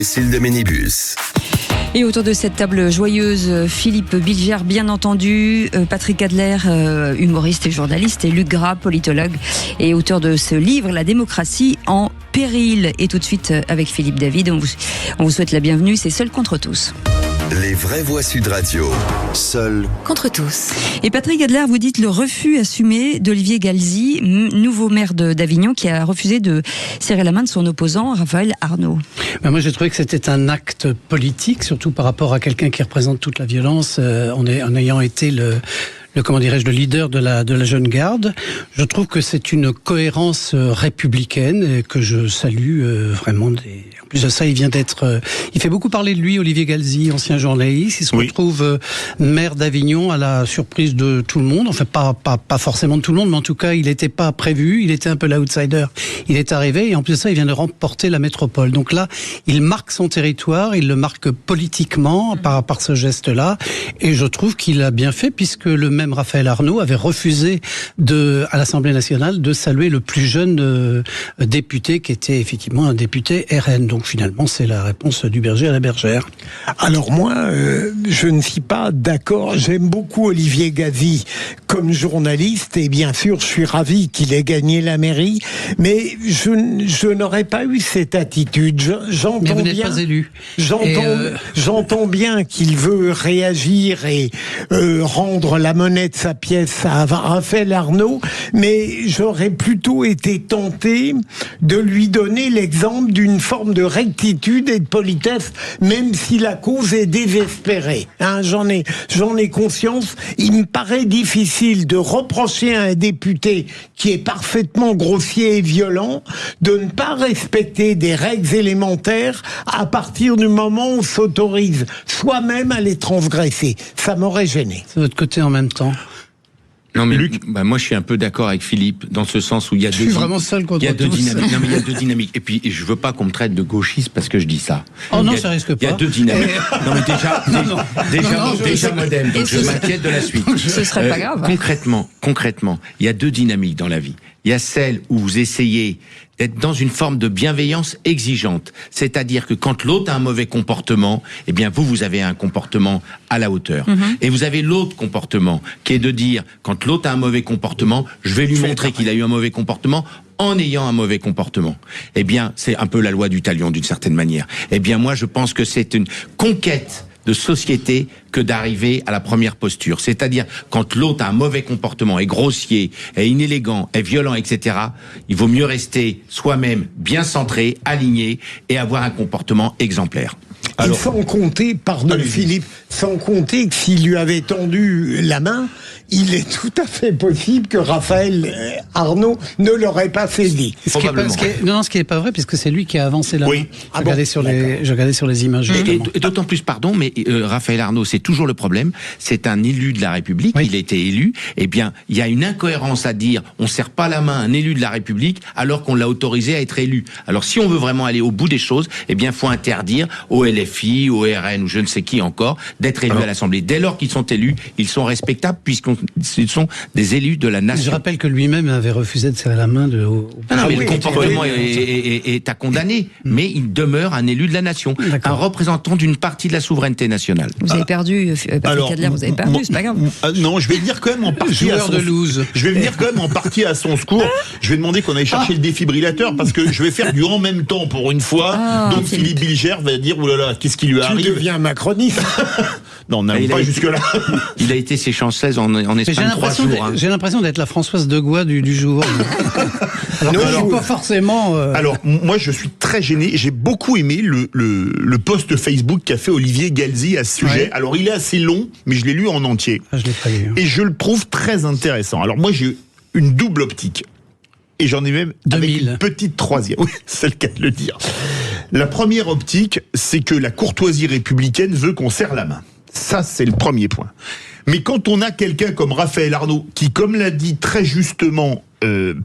Cécile de Ménibus. Et autour de cette table joyeuse, Philippe Bilger, bien entendu, Patrick Adler, humoriste et journaliste, et Luc Gras, politologue et auteur de ce livre, La démocratie en péril. Et tout de suite, avec Philippe David, on vous souhaite la bienvenue, c'est Seul contre tous. Les vraies voix Sud Radio. Seul contre tous. Et Patrick Adler, vous dites le refus assumé d'Olivier Galzi, nouveau maire d'Avignon, qui a refusé de serrer la main de son opposant, Raphaël Arnaud. Moi, j'ai trouvé que c'était un acte politique, surtout par rapport à quelqu'un qui représente toute la violence, en ayant été le leader de la jeune garde. Je trouve que c'est une cohérence républicaine et que je salue vraiment. En plus de ça, il fait beaucoup parler de lui, Olivier Galzi, ancien journaliste. Il se retrouve maire d'Avignon à la surprise de tout le monde. Enfin, pas forcément de tout le monde, mais en tout cas, il n'était pas prévu. Il était un peu l'outsider. Il est arrivé et en plus de ça, il vient de remporter la métropole. Donc là, il marque son territoire, il le marque politiquement par ce geste-là. Et je trouve qu'il a bien fait puisque même Raphaël Arnaud avait refusé à l'Assemblée nationale de saluer le plus jeune député qui était effectivement un député RN. Donc finalement, c'est la réponse du berger à la bergère. Alors moi, je ne suis pas d'accord. J'aime beaucoup Olivier Galzi comme journaliste et bien sûr, je suis ravi qu'il ait gagné la mairie. Mais je n'aurais pas eu cette attitude. Mais vous n'êtes pas élu. J'entends bien qu'il veut réagir et rendre la monnaie de sa pièce à Raphaël Arnaud, mais j'aurais plutôt été tenté de lui donner l'exemple d'une forme de rectitude et de politesse, même si la cause est désespérée. J'en ai conscience. Il me paraît difficile de reprocher à un député qui est parfaitement grossier et violent de ne pas respecter des règles élémentaires à partir du moment où on s'autorise soi-même à les transgresser. Ça m'aurait gêné. C'est votre côté en même temps. Non mais Luc, moi je suis un peu d'accord avec Philippe dans ce sens où il y a deux dynamiques. Non mais il y a deux dynamiques. Et puis je veux pas qu'on me traite de gauchiste parce que je dis ça. Oh non, ça risque pas. Il y a deux dynamiques. Non mais déjà modem. Donc je m'inquiète de la suite. Ce serait pas grave. Concrètement, il y a deux dynamiques dans la vie. Il y a celle où vous essayez d'être dans une forme de bienveillance exigeante. C'est-à-dire que quand l'autre a un mauvais comportement, eh bien vous avez un comportement à la hauteur. Et vous avez l'autre comportement, qui est de dire, quand l'autre a un mauvais comportement, je vais lui montrer qu'il a eu un mauvais comportement en ayant un mauvais comportement. Eh bien, c'est un peu la loi du talion d'une certaine manière. Eh bien, moi, je pense que c'est une conquête de société que d'arriver à la première posture. C'est-à-dire, quand l'autre a un mauvais comportement, est grossier, est inélégant, est violent, etc., il vaut mieux rester soi-même bien centré, aligné, et avoir un comportement exemplaire. Alors, sans compter, pardon Philippe, sans compter que s'il lui avait tendu la main, il est tout à fait possible que Raphaël Arnaud ne l'aurait pas saisi. Ce qui n'est pas vrai, puisque c'est lui qui a avancé la main. Je regardais sur les images. Et d'autant plus, pardon, mais Raphaël Arnaud, c'est toujours le problème, c'est un élu de la République, il a été élu, eh bien, il y a une incohérence à dire, on ne serre pas la main à un élu de la République, alors qu'on l'a autorisé à être élu. Alors, si on veut vraiment aller au bout des choses, eh bien, il faut interdire au LFI, au RN, ou je ne sais qui encore, d'être élus à l'Assemblée. Dès lors qu'ils sont élus, ils sont respectables, puisqu'ils sont des élus de la nation. Je rappelle que lui-même avait refusé de serrer la main Non, mais le comportement est à condamner, mais il demeure un élu de la nation, un représentant d'une partie de la souveraineté nationale. Vous avez perdu, Patrick Adler, vous avez perdu, c'est pas grave. Non, je vais venir quand même en partie à son secours. Je vais demander qu'on aille chercher le défibrillateur parce que je vais faire du en même temps pour une fois. Donc Philippe Bilger va dire oulala, qu'est-ce qui lui arrive ? Tu deviens macroniste. Non, on n'arrive pas jusque-là. Il a été séchancelaise en Espagne 3 jours. J'ai l'impression d'être la Françoise de Goua du jour. Alors, je suis pas forcément. Alors, moi, je suis très gêné. J'ai beaucoup aimé le post Facebook qu'a fait Olivier Galzi à ce sujet. Ouais. Alors, il est assez long, mais je l'ai lu en entier. Je l'ai pas lu. Et je le trouve très intéressant. Alors, moi, j'ai une double optique. Et j'en ai même avec une petite troisième. Oui, c'est le cas de le dire. La première optique, c'est que la courtoisie républicaine veut qu'on serre la main. Ça, c'est le premier point. Mais quand on a quelqu'un comme Raphaël Arnaud, qui, comme l'a dit très justement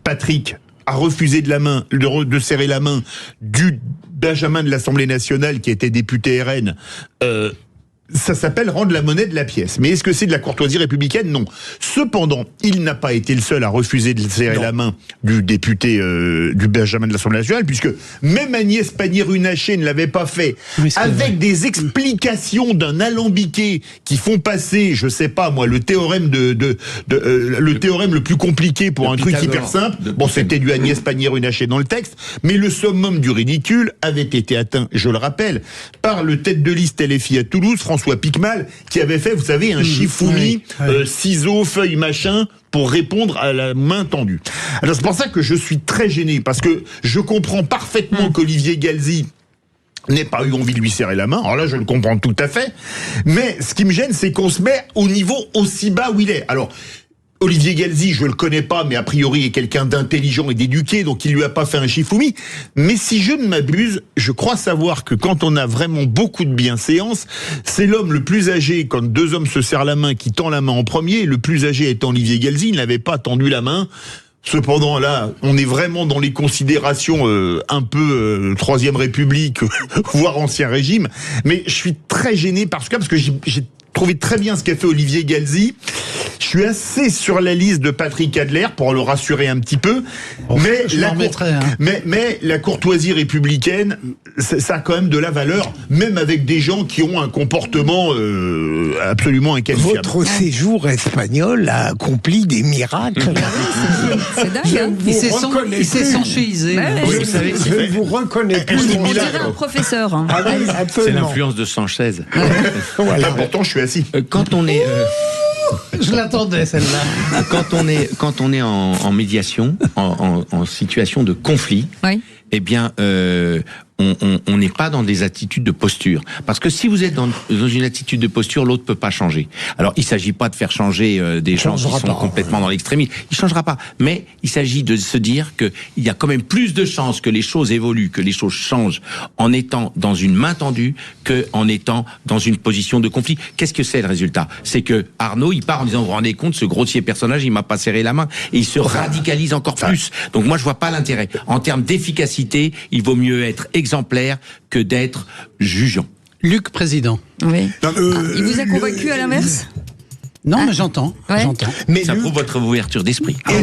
Patrick, a refusé de serrer la main du Benjamin de l'Assemblée nationale, qui était député RN, ça s'appelle rendre la monnaie de la pièce. Mais est-ce que c'est de la courtoisie républicaine? Non. Cependant, il n'a pas été le seul à refuser de serrer la main du député du Benjamin de l'Assemblée nationale, puisque même Agnès Pannier-Runacher ne l'avait pas fait, avec des explications d'un alambiqué qui font passer, je sais pas moi, le théorème le théorème le plus compliqué pour un truc hyper simple. Bon, c'était du Agnès Pannier-Runacher dans le texte, mais le summum du ridicule avait été atteint, je le rappelle, par le tête de liste LFI à Toulouse, François Picmal, qui avait fait, vous savez, un Shifumi, ciseaux, feuilles, machin, pour répondre à la main tendue. Alors c'est pour ça que je suis très gêné, parce que je comprends parfaitement qu'Olivier Galzi n'ait pas eu envie de lui serrer la main. Alors là, je le comprends tout à fait. Mais ce qui me gêne, c'est qu'on se met au niveau aussi bas où il est. Alors, Olivier Galzi, je le connais pas, mais a priori est quelqu'un d'intelligent et d'éduqué, donc il lui a pas fait un Shifumi. Mais si je ne m'abuse, je crois savoir que quand on a vraiment beaucoup de bienséance, c'est l'homme le plus âgé, quand deux hommes se serrent la main, qui tend la main en premier, le plus âgé étant Olivier Galzi, il n'avait pas tendu la main. Cependant, là, on est vraiment dans les considérations un peu Troisième République, voire Ancien Régime. Mais je suis très gêné parce que j'ai trouvé très bien ce qu'a fait Olivier Galzi. Je suis assez sur la liste de Patrick Adler pour le rassurer un petit peu, mais la courtoisie républicaine, ça a quand même de la valeur, même avec des gens qui ont un comportement absolument inqualifiable. Votre séjour espagnol a accompli des miracles. C'est dingue, hein. Il s'est sanchéisé. Oui, je ne vous reconnais plus. On dirait un professeur. Hein. Ah oui, C'est absolument. l'influence de Sanchez. Voilà, pourtant je suis assis. Quand on est... Je l'attendais, celle-là. Quand on est en médiation, en situation de conflit, Oui. eh bien, on n'est pas dans des attitudes de posture. Parce que si vous êtes dans une attitude de posture, l'autre peut pas changer. Alors, il s'agit pas de faire changer des gens qui sont complètement dans l'extrémisme. Il changera pas. Mais il s'agit de se dire que il y a quand même plus de chances que les choses évoluent, que les choses changent en étant dans une main tendue que en étant dans une position de conflit. Qu'est-ce que c'est le résultat? C'est que Arnaud, il part en disant, vous vous rendez compte, ce grossier personnage, il m'a pas serré la main. Et il se radicalise encore plus. Donc moi, je vois pas l'intérêt. En termes d'efficacité, il vaut mieux être exemplaire que d'être jugeant. Luc, président. Oui. Il vous a convaincu à l'inverse? Non, mais j'entends. Ouais. J'entends. Mais Ça prouve votre ouverture d'esprit. Et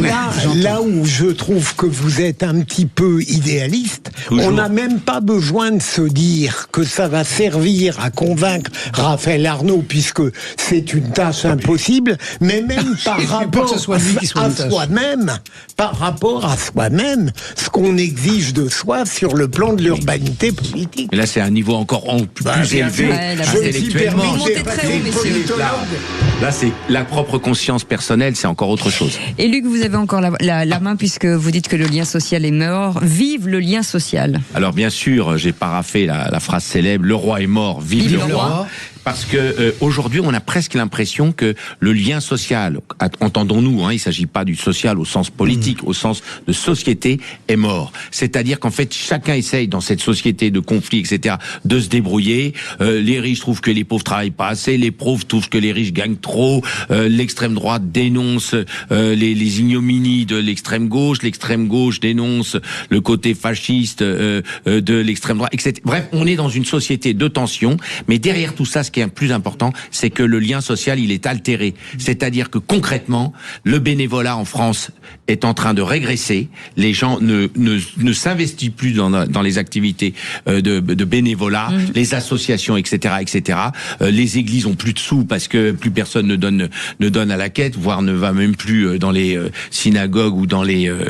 là où je trouve que vous êtes un petit peu idéaliste, Toujours. on n'a même pas besoin de se dire que ça va servir à convaincre Raphaël Arnaud, puisque c'est une tâche impossible, mais même par rapport que ce soit lui qui soit à une tâche. soi-même, par rapport à soi-même, ce qu'on exige de soi sur le plan de l'urbanité politique. Mais là, c'est un niveau encore plus élevé, Ouais, là, intellectuellement. Vous montez très haut, messieurs. Là, c'est la propre conscience personnelle, c'est encore autre chose. Et Luc, vous avez encore la main puisque vous dites que le lien social est mort. Vive le lien social. Alors bien sûr, j'ai paraphé la phrase célèbre, le roi est mort, vive le roi. Parce que aujourd'hui, on a presque l'impression que le lien social, entendons-nous, il s'agit pas du social au sens politique, au sens de société, est mort. C'est-à-dire qu'en fait, chacun essaye dans cette société de conflit, etc., de se débrouiller. Les riches trouvent que les pauvres travaillent pas assez, les pauvres trouvent que les riches gagnent trop. L'extrême droite dénonce les ignominies de l'extrême gauche dénonce le côté fasciste de l'extrême droite, etc. Bref, on est dans une société de tension, mais derrière tout ça, ce qui est plus important, c'est que le lien social, il est altéré. C'est-à-dire que concrètement, le bénévolat en France est en train de régresser. Les gens ne s'investissent plus dans les activités de bénévolat, les associations, etc., etc. Les églises ont plus de sous parce que plus personne ne donne à la quête, voire ne va même plus dans les synagogues ou dans les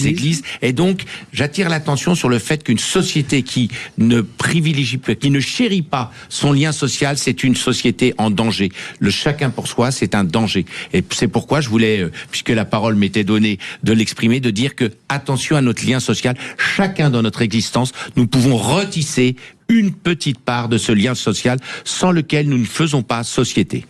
églises. Et donc, j'attire l'attention sur le fait qu'une société qui ne privilégie pas, qui ne chérit pas son lien social, c'est une société en danger. Le chacun pour soi, c'est un danger. Et c'est pourquoi je voulais, puisque la parole m'était donnée de l'exprimer, de dire que, attention à notre lien social, chacun dans notre existence, nous pouvons retisser une petite part de ce lien social sans lequel nous ne faisons pas société.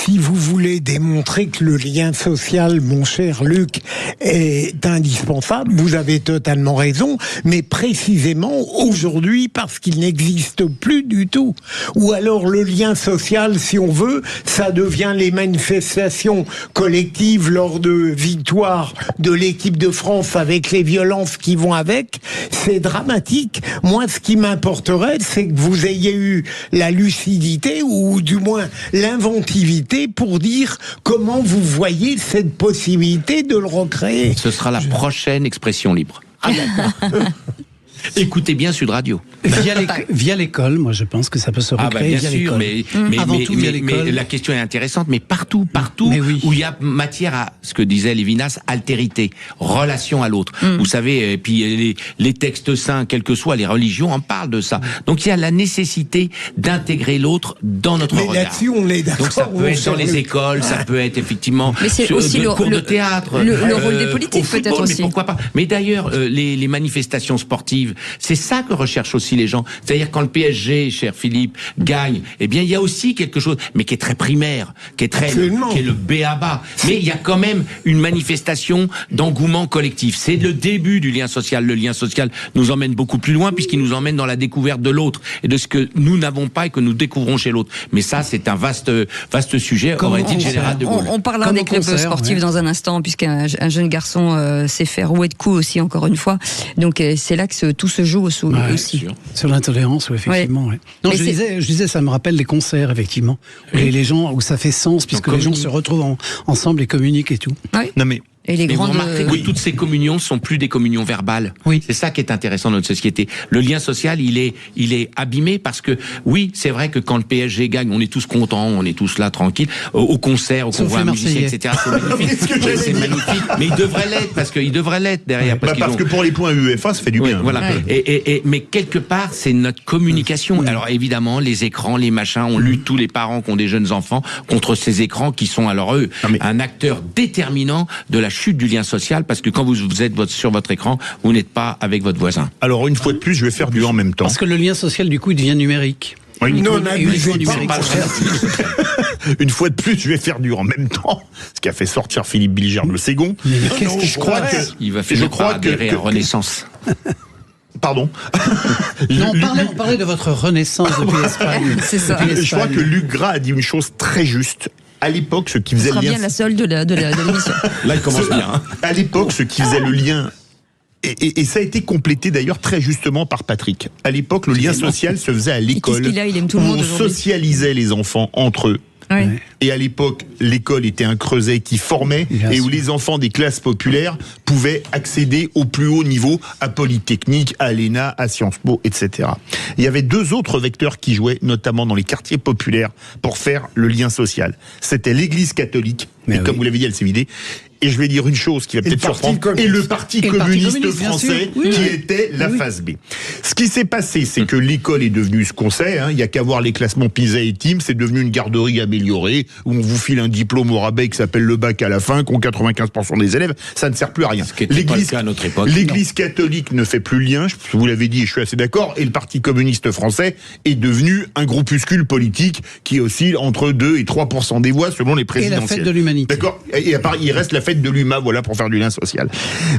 si vous voulez démontrer que le lien social, mon cher Luc, est indispensable, vous avez totalement raison, mais précisément aujourd'hui parce qu'il n'existe plus du tout. Ou alors le lien social, si on veut, ça devient les manifestations collectives lors de victoires de l'équipe de France avec les violences qui vont avec. C'est dramatique. Moi, ce qui m'importerait, c'est que vous ayez eu la lucidité ou du moins l'inventivité pour dire comment vous voyez cette possibilité de le recréer. Ce sera la prochaine expression libre. Ah, d'accord. Écoutez bien Sud Radio. Via l'école, moi je pense que ça peut se recréer bien via sûr, l'école. mais la question est intéressante, mais partout oui. où il y a matière à ce que disait Lévinas, altérité, relation à l'autre. Vous savez, et puis les textes saints, quelles que soient les religions, en parlent de ça. Donc il y a la nécessité d'intégrer l'autre dans notre regard. Mais là-dessus, on est d'accord. Donc ça peut être dans les écoles, ça peut être effectivement mais c'est aussi le cours de théâtre, le rôle des politiques football, peut-être aussi. Mais pourquoi pas. Mais d'ailleurs, les manifestations sportives, c'est ça que recherchent aussi les gens. C'est-à-dire quand le PSG, cher Philippe, gagne, eh bien il y a aussi quelque chose, mais qui est très primaire, qui est le b.a.-ba. Mais il y a quand même une manifestation d'engouement collectif. C'est le début du lien social. Le lien social nous emmène beaucoup plus loin puisqu'il nous emmène dans la découverte de l'autre et de ce que nous n'avons pas et que nous découvrons chez l'autre. Mais ça, c'est un vaste sujet, aurait dit le général de Gaulle. On parlera des clubs sportifs dans un instant, puisqu'un jeune garçon sait faire rouer de coups aussi, encore une fois. Donc c'est là que tout se joue aussi. Sur l'intolérance, effectivement. Ouais. Non, je disais, ça me rappelle les concerts, effectivement. Et les gens, où ça fait sens, puisque les gens se retrouvent ensemble et communiquent et tout. Oui. Non mais... Et les vous remarquerez que toutes ces communions sont plus des communions verbales. Oui. C'est ça qui est intéressant dans notre société. Le lien social, il est abîmé parce que, oui, c'est vrai que quand le PSG gagne, on est tous contents, on est tous là, tranquilles, au concert, au convoi musicien, etc. C'est magnifique. C'est magnifique. Mais il devrait l'être, parce qu'il devrait l'être derrière. Parce que pour les points UEFA, ça fait du bien. Voilà. Mais quelque part, c'est notre communication. Alors évidemment, les écrans, les machins, on lutte tous les parents qui ont des jeunes enfants contre ces écrans qui sont alors eux un acteur déterminant de la chute du lien social, parce que quand vous êtes sur votre écran, vous n'êtes pas avec votre voisin. Alors une fois de plus, je vais faire du en même temps. Parce que le lien social, du coup, il devient numérique. Oui. Non, n'abusez pas. Une fois de plus, je vais faire du en même temps, ce qui a fait sortir Philippe Bilger de Ségon. Je crois que il va finir par adhérer à Renaissance. Pardon. Non, on parlait de votre renaissance depuis l'Espagne. C'est ça. Je crois que Luc Gras a dit une chose très juste. À l'époque, ce qui faisait le lien... bien la seule de l'émission. Là, il commence bien. Hein. À l'époque, ce qui faisait le lien... Et ça a été complété d'ailleurs très justement par Patrick. À l'époque, le lien social se faisait à l'école. Il aime tout le monde on socialisait les enfants entre eux. Oui. Et à l'époque, l'école était un creuset qui formait et où les enfants des classes populaires pouvaient accéder au plus haut niveau, à Polytechnique, à l'ENA, à Sciences Po, etc. Il y avait deux autres vecteurs qui jouaient, notamment dans les quartiers populaires, pour faire le lien social. C'était l'Église catholique, comme vous l'avez dit, elle s'est vidée. Et je vais dire une chose qui va peut-être surprendre, et le Parti communiste français, qui était la phase B. Ce qui s'est passé, c'est que l'école est devenue ce qu'on sait, il y a qu'à voir les classements PISA et TIMSS, c'est devenu une garderie améliorée, où on vous file un diplôme au rabais qui s'appelle le bac à la fin, qu'ont 95% des élèves, ça ne sert plus à rien. Ce qui était pas le cas à notre époque. L'Église catholique ne fait plus lien, vous l'avez dit et je suis assez d'accord, et le Parti communiste français est devenu un groupuscule politique qui oscille entre 2 et 3% des voix selon les présidentielles. Et la fête de l'humanité. D'accord. Et à part, il reste la fête de l'UMA, voilà, pour faire du lien social.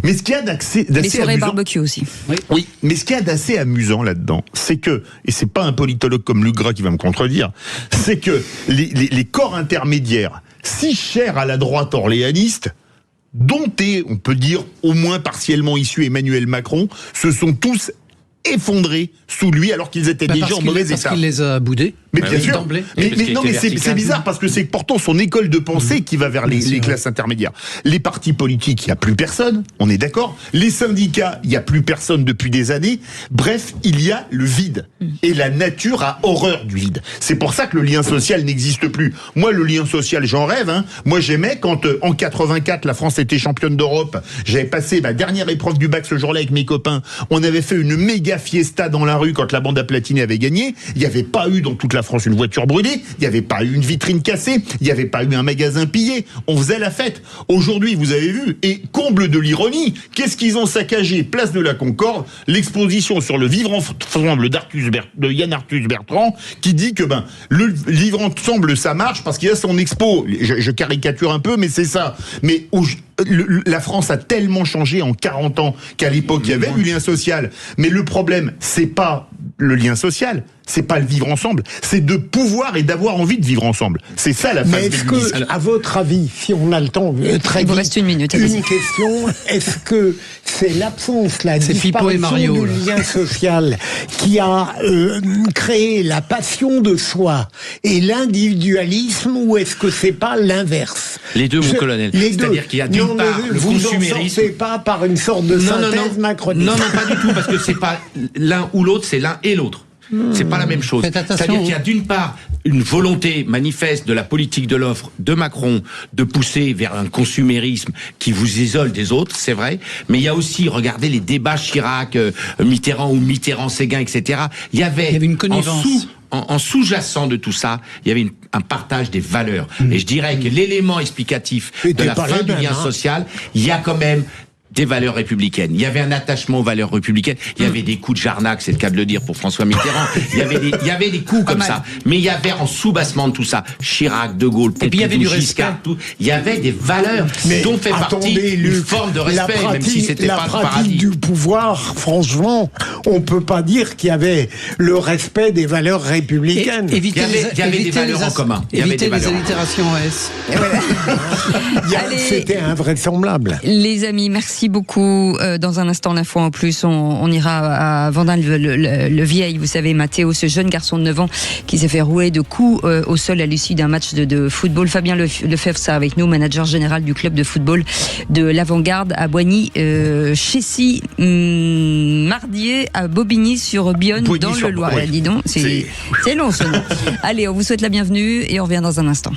Mais ce qu'il y a d'assez soirées amusant, barbecue aussi. Oui, mais ce qu'il y a d'assez amusant là-dedans, c'est que, et c'est pas un politologue comme Luc Gras qui va me contredire, c'est que les corps intermédiaires, si chers à la droite orléaniste, dont est, on peut dire, au moins partiellement issu Emmanuel Macron, se sont tous effondrés sous lui alors qu'ils étaient déjà en mauvais état. Parce qu'il les a boudés. Mais bien sûr. Mais c'est bizarre parce que c'est pourtant son école de pensée qui va vers les classes intermédiaires. Les partis politiques, il n'y a plus personne, on est d'accord. Les syndicats, il n'y a plus personne depuis des années. Bref, il y a le vide. Et la nature a horreur du vide. C'est pour ça que le lien social n'existe plus. Moi, le lien social, j'en rêve. Moi, j'aimais quand, en 84, la France était championne d'Europe. J'avais passé ma dernière épreuve du bac ce jour-là avec mes copains. On avait fait une méga méga fiesta dans la rue quand la bande à Platini avait gagné. Il n'y avait pas eu dans toute la France une voiture brûlée, il n'y avait pas eu une vitrine cassée, il n'y avait pas eu un magasin pillé. On faisait la fête. Aujourd'hui, vous avez vu, et comble de l'ironie, qu'est-ce qu'ils ont saccagé? Place de la Concorde, l'exposition sur le vivre ensemble de Yann Arthus Bertrand, qui dit que le vivre ensemble, ça marche parce qu'il y a son expo. Je caricature un peu, mais c'est ça. Mais la France a tellement changé en 40 ans qu'à l'époque, il y avait du lien social. Mais le problème, c'est pas le lien social, c'est pas le vivre ensemble, c'est de pouvoir et d'avoir envie de vivre ensemble. C'est ça la phase. Mais est-ce que, à votre avis, si on a le temps, très vite, il vous reste une minute. Une question, est-ce que c'est l'absence, la disparition du lien social qui a créé la passion de soi et l'individualisme, ou est-ce que c'est pas l'inverse? Les deux, mon colonel. C'est-à-dire qu'il y a d'une part le consumérisme. Vous n'en sortez pas par une sorte de synthèse macroniste. Non, pas du tout, parce que c'est pas l'un ou l'autre, c'est l'un et l'autre. C'est pas la même chose. C'est-à-dire qu'il y a d'une part une volonté manifeste de la politique de l'offre de Macron de pousser vers un consumérisme qui vous isole des autres, c'est vrai. Mais il y a aussi, regardez les débats Chirac, Mitterrand ou Mitterrand-Séguin, etc. Il y avait une connivence. En sous-jacent de tout ça, il y avait un partage des valeurs. Et je dirais que l'élément explicatif de la fin du lien social, il y a quand même des valeurs républicaines. Il y avait un attachement aux valeurs républicaines. Il y avait des coups de Jarnac, c'est le cas de le dire pour François Mitterrand. Il y avait des coups comme ça. Mais il y avait en sous-bassement de tout ça, Chirac, De Gaulle, et puis il y avait du Giscard, respect. tout. Il y avait des valeurs dont fait partie une forme de respect, même si c'était pas le paradis. La pratique du pouvoir, franchement, on peut pas dire qu'il y avait le respect des valeurs républicaines. Il y avait des valeurs en commun. Éviter les allitérations en S. C'était invraisemblable. Les amis, merci beaucoup. Dans un instant, l'info en plus, on ira à Vendin-le-Vieil. Vous savez, Mathéo, ce jeune garçon de 9 ans qui s'est fait rouer de coups au sol à l'issue d'un match de football. Fabien Lefebvre sera avec nous, manager général du club de football de l'Avant-Garde à Boigny, Chessy, Mardier, à Bobigny-sur-Bionne, dans le Loiret. Dis donc, c'est long ce nom. Allez, on vous souhaite la bienvenue et on revient dans un instant.